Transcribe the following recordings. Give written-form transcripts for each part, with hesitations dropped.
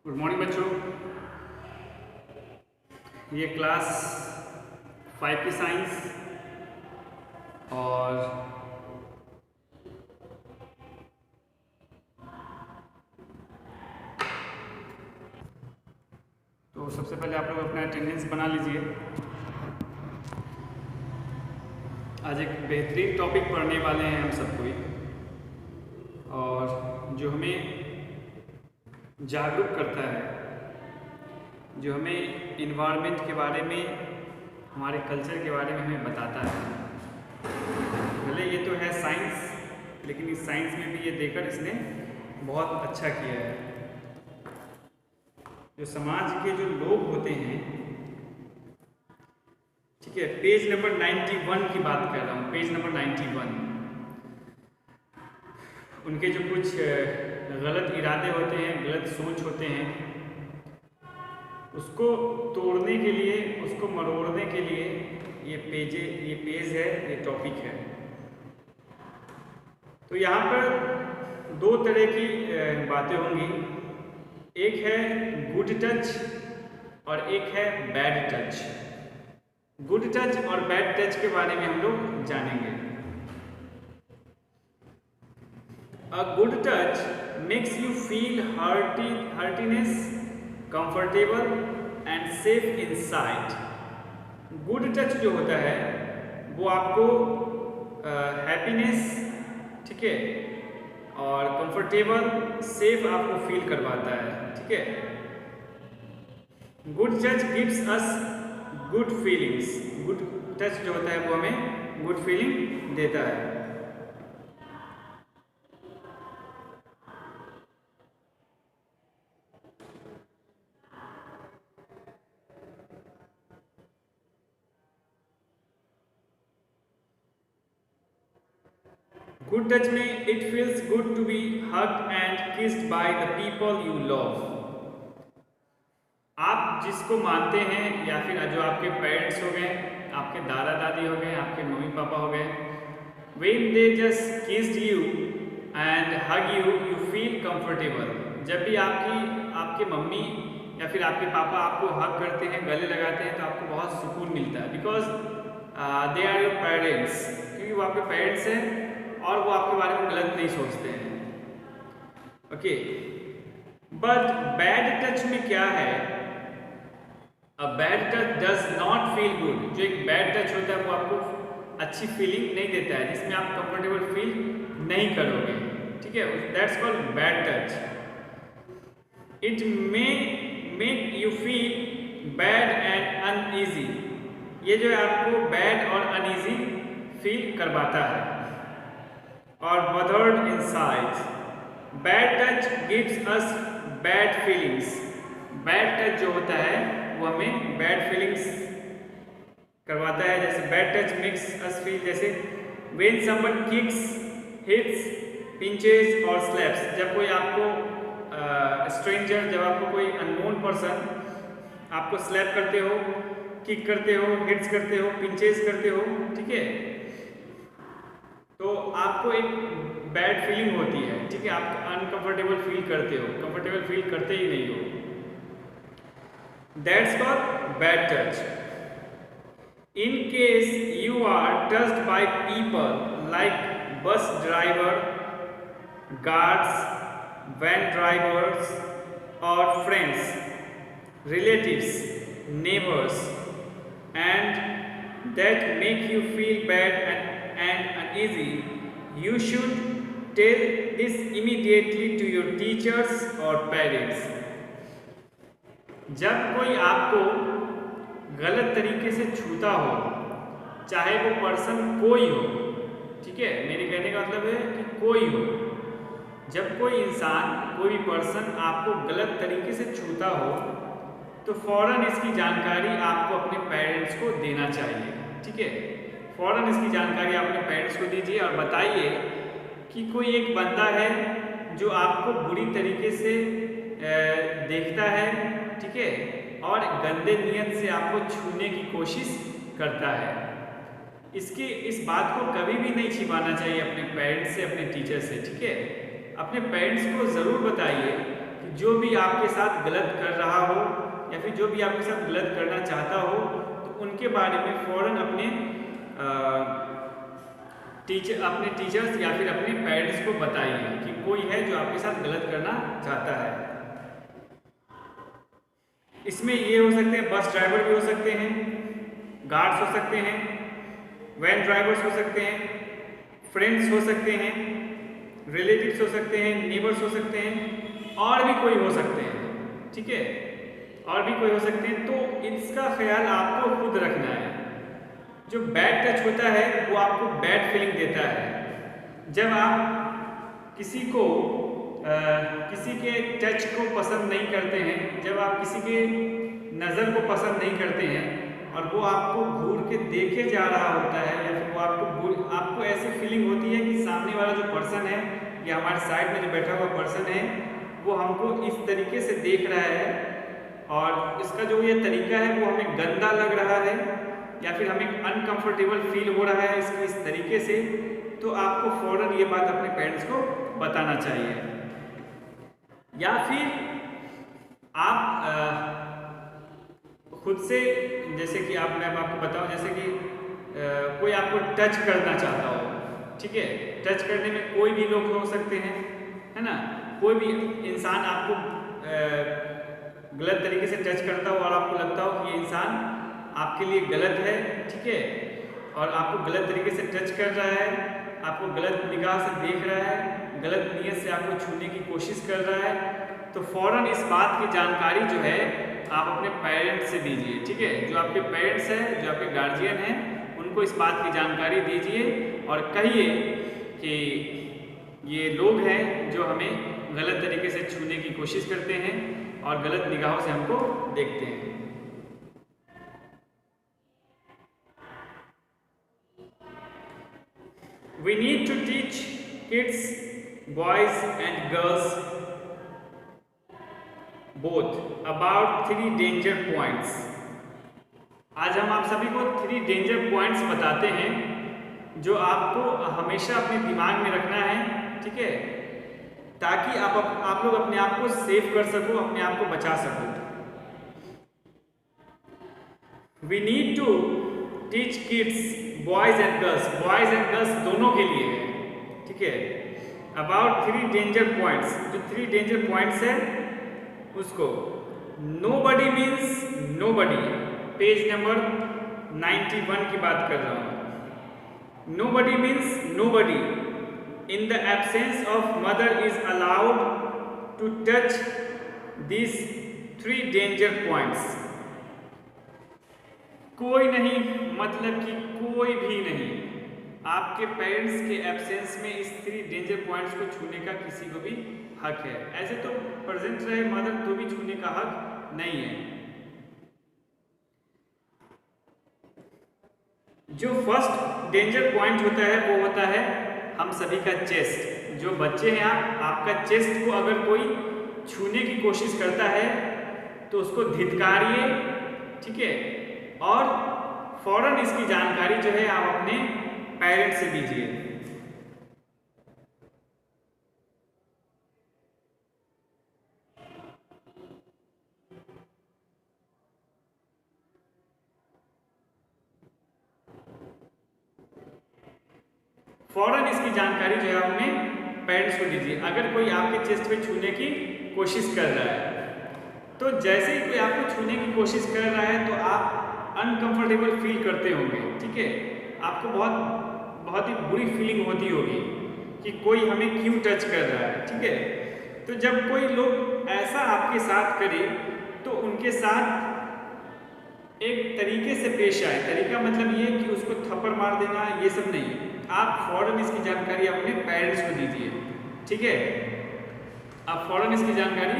Good morning बच्चों। ये class 5 की साइंस और तो सबसे पहले आप लोग अपना अटेंडेंस बना लीजिए। आज एक बेहतरीन टॉपिक पढ़ने वाले हैं हम सब कोई, और जो हमें जागरूक करता है, जो हमें इन्वायरमेंट के बारे में, हमारे कल्चर के बारे में हमें बताता है। भले ये तो है साइंस, लेकिन इस साइंस में भी ये देकर इसने बहुत अच्छा किया है। जो समाज के जो लोग होते हैं, ठीक है, पेज नंबर 91 की बात कर रहा हूँ, पेज नंबर 91। उनके जो कुछ गलत इरादे होते हैं, गलत सोच होते हैं, उसको तोड़ने के लिए, उसको मरोड़ने के लिए ये पेज है, ये टॉपिक है। तो यहाँ पर दो तरह की बातें होंगी। एक है गुड टच और एक है बैड टच। गुड टच और बैड टच के बारे में हम लोग जानेंगे। A good touch makes you feel heartiness, comfortable and safe inside. Good touch जो होता है वो आपको हैप्पीनेस, ठीक है, और कंफर्टेबल, सेफ आपको फील करवाता है, ठीक है। Good touch gives us good feelings. Good touch जो होता है वो हमें गुड फीलिंग देता है। गुड टच में it feels good to be hugged and kissed by the people you love. आप जिसको मानते हैं, या फिर जो आपके पेरेंट्स हो गए, आपके दादा दादी हो गए, आपके मम्मी पापा हो गए, when they just kissed you and hug you, you feel comfortable। जब भी आपके मम्मी या फिर आपके पापा आपको हग करते हैं, गले लगाते हैं, तो आपको बहुत सुकून मिलता है, because they are your parents. क्योंकि वो आपके पेरेंट्स हैं और वो आपके बारे में गलत नहीं सोचते हैं। ओके, बट बैड टच में क्या है? A bad touch does not feel good. जो एक बैड टच होता है वो आपको अच्छी फीलिंग नहीं देता है, जिसमें आप कंफर्टेबल फील नहीं करोगे, ठीक है। That's called bad touch. It may make you feel bad and uneasy. ये जो है आपको बैड और अनईजी फील करवाता है, और bothered inside। Bad touch gives अस बैड फीलिंग्स। बैड टच जो होता है वो हमें बैड फीलिंग्स करवाता है। जैसे bad touch makes us feel, जैसे when someone kicks, hits, pinches और slaps। जब कोई आपको स्ट्रेंजर, जब आपको कोई अननोन पर्सन आपको स्लैप करते हो, किक करते हो, हिट्स करते हो, पिंचेस करते हो, ठीक है, तो आपको एक बैड फीलिंग होती है, ठीक है। आप अनकंफर्टेबल फील करते हो, कंफर्टेबल फील करते ही नहीं हो। That's called bad touch. In case you are touched by people like bus driver, guards, van drivers और friends, relatives, neighbours, and that make you feel bad and uneasy, you should tell this immediately to your teachers or parents। जब कोई आपको गलत तरीके से छूता हो, चाहे वो पर्सन कोई हो, ठीक है, मेरे कहने का मतलब है कि कोई हो, जब कोई इंसान, कोई पर्सन आपको गलत तरीके से छूता हो, तो फौरन इसकी जानकारी आपको अपने पेरेंट्स को देना चाहिए, ठीक है। फौरन इसकी जानकारी अपने पेरेंट्स को दीजिए और बताइए कि कोई एक बंदा है जो आपको बुरी तरीके से देखता है, ठीक है, और गंदे नियत से आपको छूने की कोशिश करता है। इस बात को कभी भी नहीं छिपाना चाहिए अपने पेरेंट्स से, अपने टीचर से, ठीक है। अपने पेरेंट्स को ज़रूर बताइए कि जो भी आपके साथ गलत कर रहा हो या फिर जो भी आपके साथ गलत करना चाहता हो, तो उनके बारे में फ़ौरन अपने टीचर्स या फिर अपने पेरेंट्स को बताइए कि कोई है जो आपके साथ गलत करना चाहता है। इसमें ये हो सकते हैं, बस ड्राइवर भी हो सकते हैं, गार्ड्स हो सकते हैं, वैन ड्राइवर्स हो सकते हैं, फ्रेंड्स हो सकते हैं, रिलेटिव्स हो सकते हैं, नेबर्स हो सकते हैं, और भी कोई हो सकते हैं। ठीक है, और भी कोई हो सकते हैं। तो इसका ख्याल आपको खुद रखना है। जो बैड टच होता है वो आपको बैड फीलिंग देता है। जब आप किसी को किसी के टच को पसंद नहीं करते हैं, जब आप किसी के नज़र को पसंद नहीं करते हैं और वो आपको घूर के देखे जा रहा होता है, या फिर वो आपको ऐसी फीलिंग होती है कि सामने वाला जो पर्सन है या हमारे साइड में जो बैठा हुआ पर्सन है वो हमको इस तरीके से देख रहा है, और इसका जो ये तरीका है वो हमें गंदा लग रहा है या फिर हमें अनकंफर्टेबल फील हो रहा है इस तरीके से, तो आपको फ़ौरन ये बात अपने पेरेंट्स को बताना चाहिए। या फिर आप खुद से, जैसे कि मैं आपको बताऊं, जैसे कि कोई आपको टच करना चाहता हो, ठीक है, टच करने में कोई भी लोग हो सकते हैं, है ना, कोई भी इंसान आपको गलत तरीके से टच करता हो और आपको लगता हो कि ये इंसान आपके लिए गलत है, ठीक है, और आपको गलत तरीके से टच कर रहा है, आपको गलत निगाह से देख रहा है, गलत नीयत से आपको छूने की कोशिश कर रहा है, तो फ़ौरन इस बात की जानकारी जो है आप अपने पेरेंट्स से दीजिए। ठीक है, जो आपके पेरेंट्स हैं, जो आपके गार्जियन हैं, उनको इस बात की जानकारी दीजिए और कहिए कि ये लोग हैं जो हमें गलत तरीके से छूने की कोशिश करते हैं और गलत निगाहों से हमको देखते हैं। We need to teach kids, boys and girls both about 3 danger points. आज हम आप सभी को 3 डेंजर पॉइंट्स बताते हैं जो आपको हमेशा अपने दिमाग में रखना है, ठीक है, ताकि आप लोग अपने आप को सेव कर सको, अपने आप को बचा सको। We need to teach kids, boys and girls दोनों के लिए है, ठीक है, अबाउट 3 डेंजर पॉइंट्स। जो 3 डेंजर पॉइंट्स है उसको, nobody means nobody, page number 91 की बात कर रहा हूँ। Nobody means nobody in the absence of mother is allowed to touch this 3 danger points. कोई नहीं, मतलब कि कोई भी नहीं, आपके पेरेंट्स के एब्सेंस में इस 3 डेंजर पॉइंट्स को छूने का किसी को भी हक है। ऐसे तो प्रेजेंट रहे मदर तो भी छूने का हक नहीं है। जो फर्स्ट डेंजर पॉइंट होता है वो होता है हम सभी का चेस्ट। जो बच्चे हैं आपका चेस्ट को अगर कोई छूने की कोशिश करता है तो उसको धिक्कारिए, ठीक है, और फौरन इसकी जानकारी जो है आप अपने पेरेंट्स से दीजिए। फौरन इसकी जानकारी जो है अपने पेरेंट्स को दीजिए। अगर कोई आपके चेस्ट पे छूने की कोशिश कर रहा है, तो जैसे ही कोई आपको छूने की कोशिश कर रहा है तो आप अनकंफर्टेबल फील करते होंगे, ठीक है, आपको बहुत ही बुरी फीलिंग होती होगी कि कोई हमें क्यों टच कर रहा है, ठीक है। तो जब कोई लोग ऐसा आपके साथ करे तो उनके साथ एक तरीके से पेश आए। तरीका मतलब ये कि उसको थप्पड़ मार देना, ये सब नहीं, आप फौरन इसकी जानकारी अपने पेरेंट्स को दीजिए, ठीक है, आप फौरन इसकी जानकारी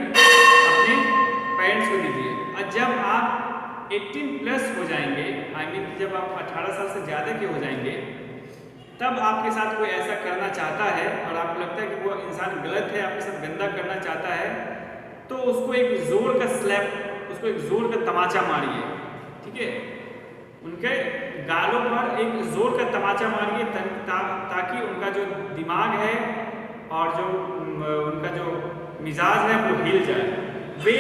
अपने पेरेंट्स को दीजिए। और जब आप 18+ हो जाएंगे, जब आप 18 साल से ज़्यादा के हो जाएंगे, तब आपके साथ कोई ऐसा करना चाहता है और आपको लगता है कि वो इंसान गलत है, आपके साथ गंदा करना चाहता है, तो उसको एक ज़ोर का स्लैप, उसको एक ज़ोर का तमाचा मारिए, ठीक है, उनके गालों पर एक ज़ोर का तमाचा मारिए ताकि उनका जो दिमाग है और जो उनका जो मिजाज है वो हिल जाए। वे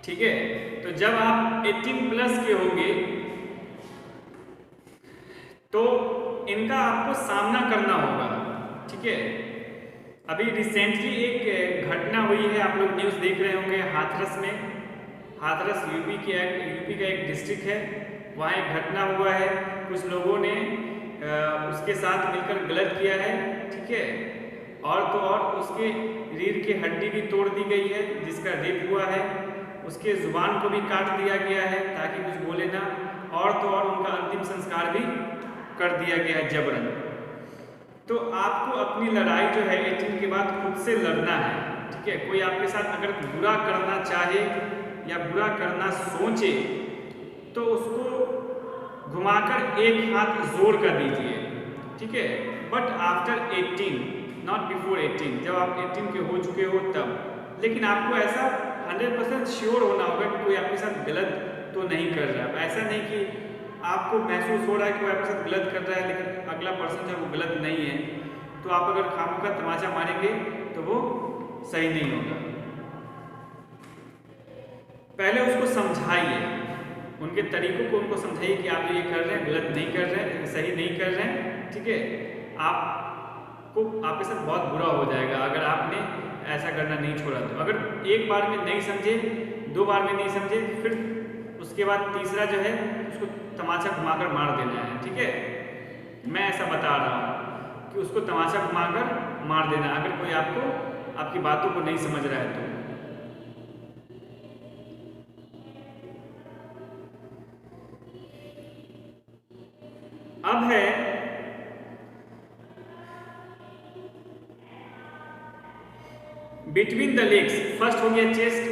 ठीक है, तो जब आप 18 प्लस के होंगे तो इनका आपको सामना करना होगा। ठीक है, अभी रिसेंटली एक घटना हुई है, आप लोग न्यूज़ देख रहे होंगे हाथरस में। हाथरस यूपी का एक डिस्ट्रिक्ट है, वहाँ एक घटना हुआ है। कुछ लोगों ने उसके साथ मिलकर गलत किया है। ठीक है, और तो और उसके रीढ़ की हड्डी भी तोड़ दी गई है, जिसका रेप हुआ है। उसके जुबान को भी काट दिया गया है ताकि कुछ बोले ना, और तो और उनका अंतिम संस्कार भी कर दिया गया है जबरन। तो आपको अपनी लड़ाई जो है 18 के बाद खुद से लड़ना है। ठीक है, कोई आपके साथ अगर बुरा करना चाहे या बुरा करना सोचे तो उसको घुमाकर एक हाथ जोर कर दीजिए। ठीक है, बट आफ्टर 18, नॉट बिफोर 18। जब आप 18 के हो चुके हो तब। लेकिन आपको ऐसा 100% श्योर होना होगा कि कोई आपके साथ गलत तो नहीं कर रहा। ऐसा नहीं कि आपको महसूस हो रहा है कि कोई आपके साथ गलत कर रहा है लेकिन अगला पर्सन जो वो गलत नहीं है, तो आप अगर खामों का तमाचा मारेंगे तो वो सही नहीं होगा। पहले उसको समझाइए, उनके तरीकों को उनको समझाइए कि आप ये कर रहे हैं गलत नहीं कर रहे हैं, सही नहीं कर रहे हैं। ठीक है, आपको आपके साथ बहुत बुरा हो जाएगा अगर आपने ऐसा करना नहीं छोड़ा तो। अगर एक बार में नहीं समझे, 2 बार में नहीं समझे, फिर उसके बाद तीसरा जो है उसको तमाचा घुमाकर मार देना है। ठीक है, मैं ऐसा बता रहा हूँ कि उसको तमाचा घुमाकर मार देना अगर कोई आपकी बातों को नहीं समझ रहा है तो। अब है बिटवीन द लेग्स। फर्स्ट हो गया chest,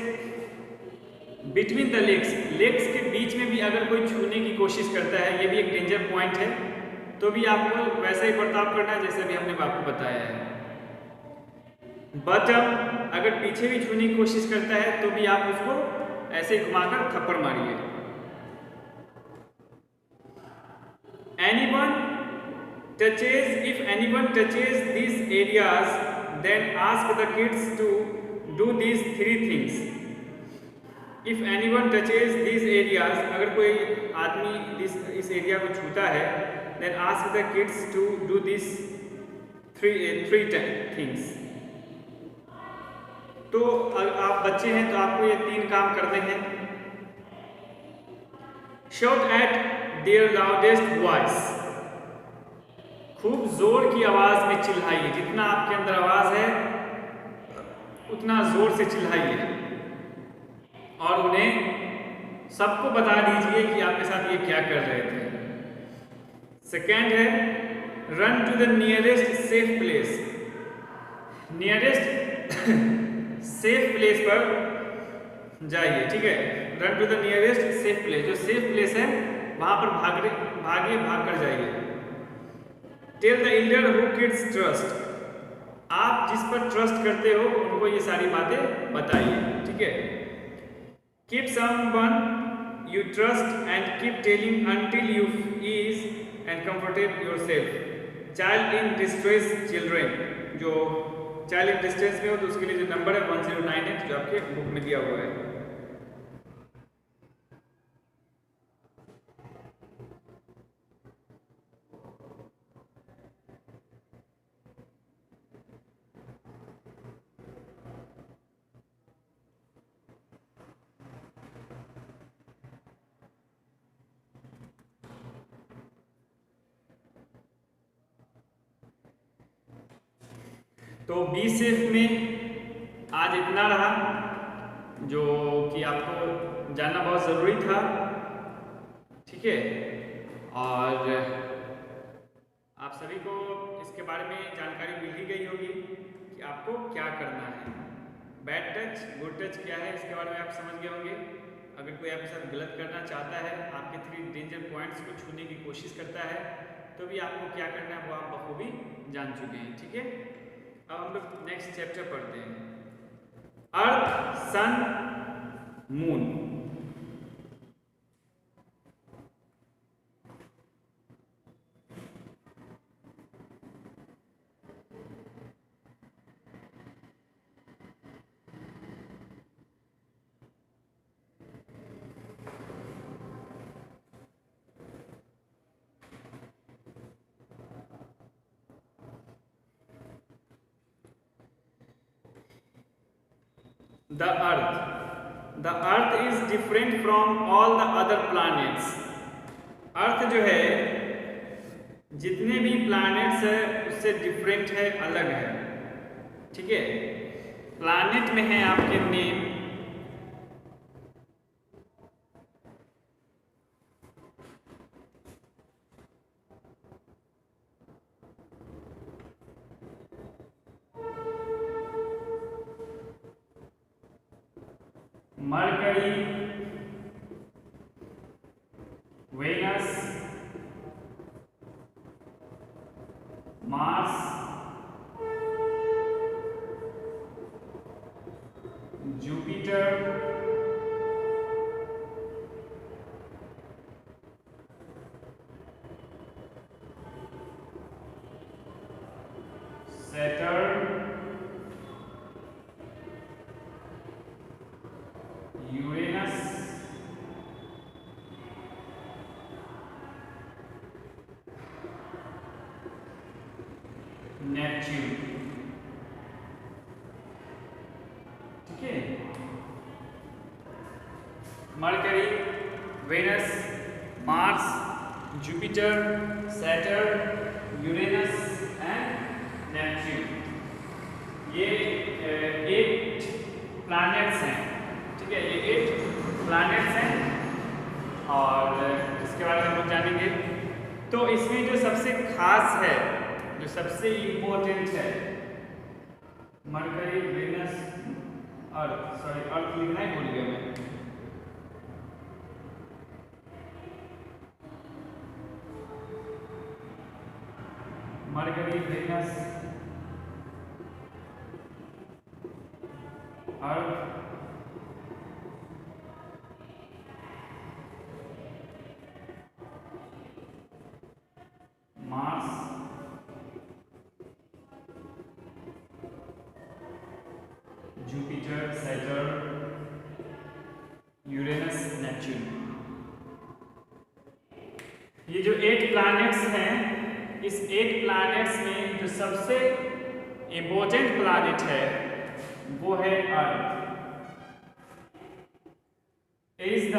between the legs. Legs के बीच में भी अगर कोई छूने की कोशिश करता है, ये भी एक डेंजर पॉइंट है, तो भी आपको वैसा ही बर्ताव करना है जैसे भी हमने आपको बताया है। बटम अगर पीछे भी छूने की कोशिश करता है तो भी आप उसको ऐसे ही घुमाकर थप्पड़ मारिए। If anyone touches these areas, then ask the kids to do these 3 things. If anyone touches these areas, अगर कोई आदमी इस एरिया को छूता है, then ask the kids to do these 3 things. तो आप बच्चे हैं तो आपको ये 3 काम करने हैं। Shout at their loudest voice. खूब जोर की आवाज में चिल्लाइए, जितना आपके अंदर आवाज है उतना जोर से चिल्लाइए, और उन्हें सबको बता दीजिए कि आपके साथ ये क्या कर रहे थे। सेकेंड है run to the nearest safe place. Nearest safe place पर जाइए। ठीक है, run to the nearest safe place. जो सेफ प्लेस है वहां पर भाग कर जाइए। Tell the elder who kids trust. आप जिस पर ट्रस्ट करते हो उनको ये सारी बातें बताइए। ठीक है, keep someone you trust and keep telling until you ease and comforted yourself. Child in distress children, जो चाइल्ड इन डिस्ट्रेस में हो तो उसके लिए जो नंबर है 1098 जो आपके बुक में दिया हुआ है। तो बी सेफ में आज इतना रहा, जो कि आपको जानना बहुत ज़रूरी था। ठीक है, और आप सभी को इसके बारे में जानकारी मिल ही गई होगी कि आपको क्या करना है। बैड टच गुड टच क्या है इसके बारे में आप समझ गए होंगे। अगर कोई आपके साथ गलत करना चाहता है, आपके 3 डेंजर पॉइंट्स को छूने की कोशिश करता है, तो भी आपको क्या करना है वो आप बखूबी जान चुके हैं। ठीक है, अब हम लोग नेक्स्ट चैप्टर पढ़ते हैं, Earth sun moon. The Earth, the Earth is different from all the other planets. Earth जो है जितने भी प्लैनेट्स है उससे डिफरेंट है, अलग है, ठीक है। प्लैनेट में है आपके name, Mercury, Venus, Mars, Jupiter, Saturn, Uranus, Neptune, ठीक है। Mercury, Venus, Mars, Jupiter, Saturn, Uranus and Neptune, ये 8 प्लैनेट्स हैं, ठीक है। ये 8 प्लैनेट्स हैं और इसके बारे में हम लोग जानेंगे। तो इसमें जो सबसे खास है, जो सबसे इम्पोर्टेंट है, Mercury, Venus, Earth, sorry Earth लिखना ही भूल गया मैं, Mercury, Venus, Earth, Mars, Jupiter, Saturn, Uranus, Neptune. ये जो 8 प्लैनेट्स हैं, इस 8 प्लैनेट्स में जो सबसे इम्पोर्टेंट प्लैनेट है वो है Earth. Is the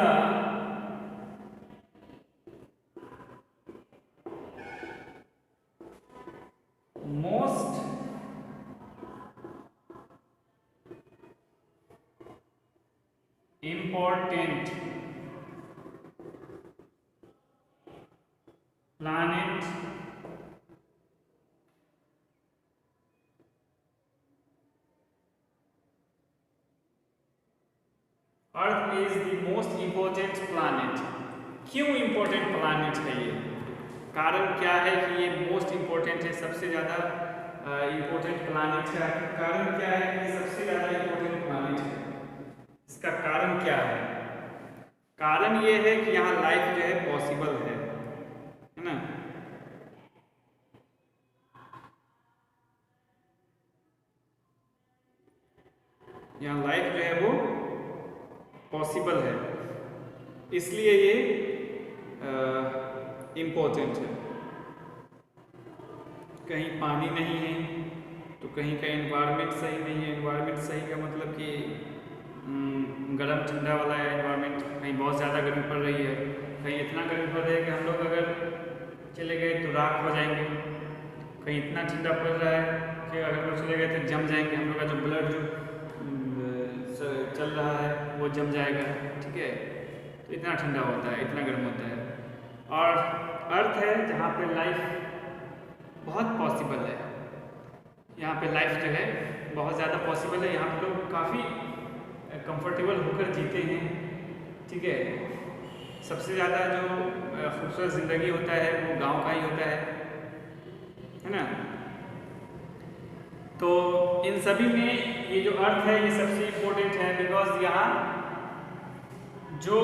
most important planet Earth is the most important planet. क्यों इंपॉर्टेंट प्लैनेट है ये? कारण क्या है कि ये मोस्ट इंपॉर्टेंट है, सबसे ज़्यादा इंपॉर्टेंट प्लैनेट है? कारण क्या है कि सबसे ज़्यादा इंपॉर्टेंट प्लैनेट है? इसका कारण क्या है? कारण ये है कि यहाँ लाइफ जो है पॉसिबल है ना। यहाँ लाइफ जो है वो पॉसिबल है, इसलिए ये इम्पोर्टेंट है। कहीं पानी नहीं है तो कहीं का एनवायरनमेंट सही नहीं है। एनवायरनमेंट सही का मतलब कि गर्म ठंडा वाला है एनवायरनमेंट। कहीं बहुत ज़्यादा गर्मी पड़ रही है, कहीं इतना गर्मी पड़ रही है कि हम लोग अगर चले गए तो राख हो जाएंगे। कहीं इतना ठंडा पड़ रहा है कि अगर लोग चले गए तो जम जाएंगे। हम लोग का जो ब्लड जो चल रहा है वो जम जाएगा, ठीक है। तो इतना ठंडा होता है, इतना गर्म होता है। और अर्थ है जहाँ पे लाइफ बहुत पॉसिबल है। यहाँ पे लाइफ जो है बहुत ज़्यादा पॉसिबल है। यहाँ पे लोग काफ़ी कंफर्टेबल होकर जीते हैं, ठीक है। सबसे ज़्यादा जो खूबसूरत ज़िंदगी होता है वो गांव का ही होता है ना। तो इन सभी में ये जो अर्थ है ये सबसे इम्पोर्टेंट है, बिकॉज यहाँ जो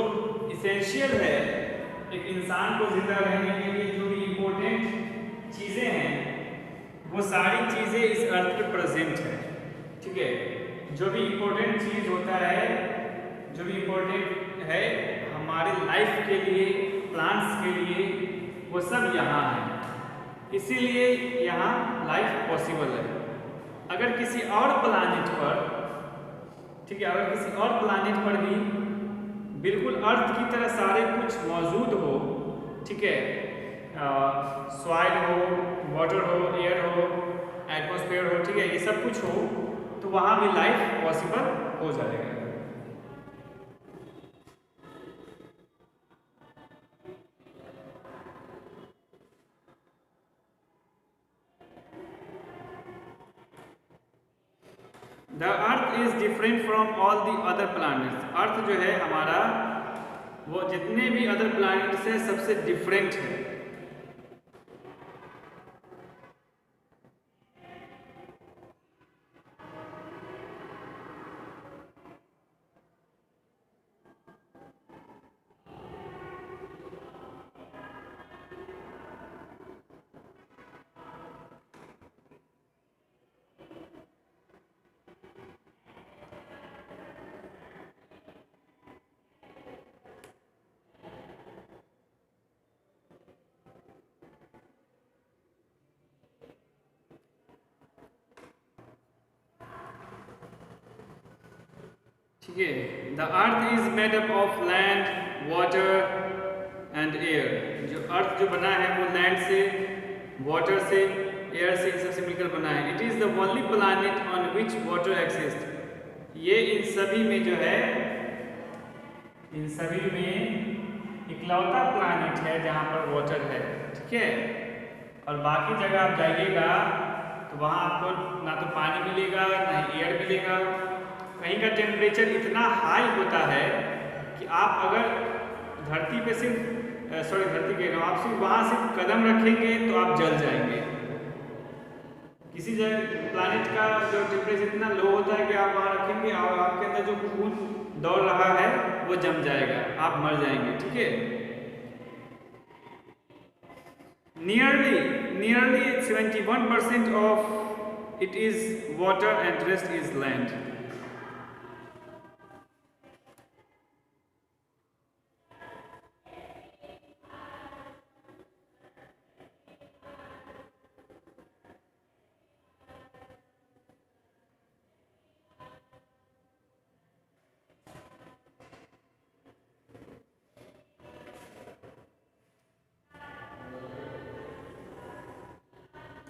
इसेंशियल है एक इंसान को जिंदा रहने के लिए, जो भी इम्पोर्टेंट चीज़ें हैं वो सारी चीज़ें इस अर्थ पे प्रेजेंट है, ठीक है। जो भी इम्पोर्टेंट चीज़ होता है, जो भी इम्पोर्टेंट है हमारे लाइफ के लिए, प्लांट्स के लिए, वो सब यहाँ है। इसीलिए यहाँ लाइफ पॉसिबल है। अगर किसी और प्लानेट पर ठीक है, अगर किसी और प्लानिट पर भी बिल्कुल अर्थ की तरह सारे कुछ मौजूद हो, ठीक है, सॉइल हो, वाटर हो, एयर हो, एटमॉस्फेयर हो, ठीक है, ये सब कुछ हो, तो वहाँ भी लाइफ पॉसिबल हो जाएगा। The Earth is different from all the other planets. Earth जो है हमारा, वो जितने भी अदर प्लैनेट्स हैं सबसे डिफरेंट है। ठीक है, the Earth is made up of land, water and air. जो अर्थ जो बना है वो लैंड से, वाटर से, एयर से, इन सबसे मिलकर बना है। It is the only planet on which water exist. ये इन सभी में जो है, इन सभी में इकलौता प्लैनेट है जहाँ पर वाटर है, ठीक है। और बाकी जगह आप जाइएगा तो वहाँ आपको ना तो पानी मिलेगा ना ही एयर मिलेगा। कहीं का टेम्परेचर इतना हाई होता है कि आप अगर धरती पे सिर्फ धरती कह रहा हूँ, आप सिर्फ वहाँ सिर्फ कदम रखेंगे तो आप जल जाएंगे। किसी जगह प्लैनेट का जो टेम्परेचर इतना लो होता है कि आप वहाँ रखेंगे और आपके अंदर जो खून दौड़ रहा है वो जम जाएगा, आप मर जाएंगे, ठीक है। Nearly 71% of it is water and rest is land.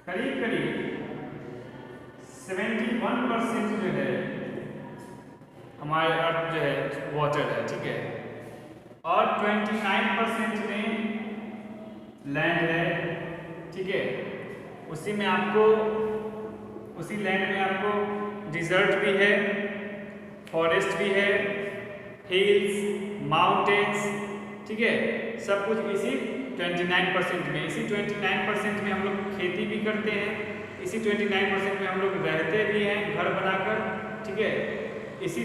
करीब 71% जो है हमारे अर्थ जो है वाटर है, ठीक है, और 29% में लैंड है, ठीक है। उसी में आपको, उसी लैंड में आपको डिजर्ट भी है, फॉरेस्ट भी है, हिल्स, माउंटेन्स, ठीक है, सब कुछ इसी 29% में। इसी 29% में हम लोग खेती भी करते हैं, इसी 29% में हम लोग रहते भी हैं घर बनाकर, ठीक है। इसी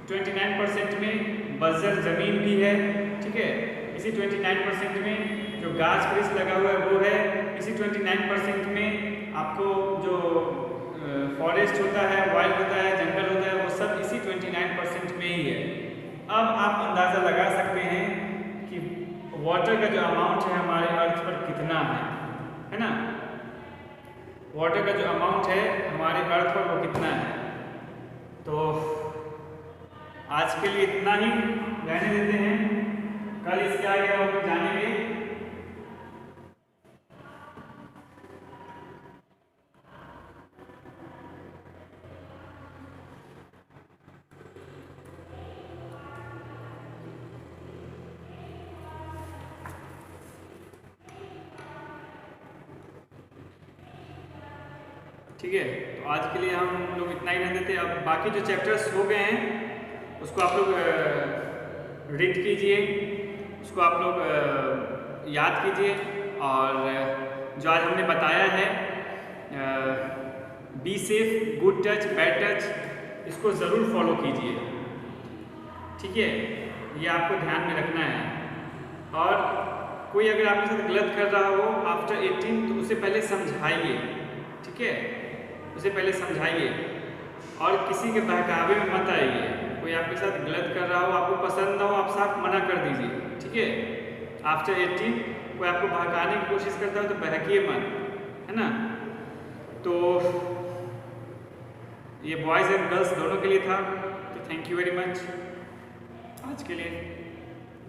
29% में बंजर ज़मीन भी है, ठीक है। इसी 29% में जो गाछ वृक्ष लगा हुआ है वो है। इसी 29% में आपको जो फॉरेस्ट होता है, वाइल्ड होता है, जंगल होता है, वो सब इसी 29% में ही है। अब आप अंदाज़ा लगा सकते हैं कि वाटर का जो अमाउंट है हमारे अर्थ पर कितना है ना। वाटर का जो अमाउंट है हमारे अर्थ पर वो कितना है। तो आज के लिए इतना ही रहने देते हैं, कल इसके आगे हम लोग जानेंगे। ठीक है, तो आज के लिए हम लोग इतना ही रहने देते हैं। अब बाकी जो चैप्टर्स हो गए हैं उसको आप लोग रीड कीजिए, उसको आप लोग याद कीजिए, और जो आज हमने बताया है be safe, good touch, bad touch, इसको ज़रूर फॉलो कीजिए, ठीक है। ये आपको ध्यान में रखना है। और कोई अगर आपके साथ गलत कर रहा हो आफ्टर 18 तो उसे पहले समझाइए, ठीक है, उसे पहले समझाइए और किसी के बहकावे में मत आइए। कोई आपके साथ गलत कर रहा हो, आपको पसंद ना हो, आप साफ मना कर दीजिए, ठीक है। आफ्टर 18 कोई आपको बहकाने की कोशिश करता हो तो बहकिए मत, है ना। तो ये बॉयज़ एंड गर्ल्स दोनों के लिए था। तो थैंक यू वेरी मच आज के लिए।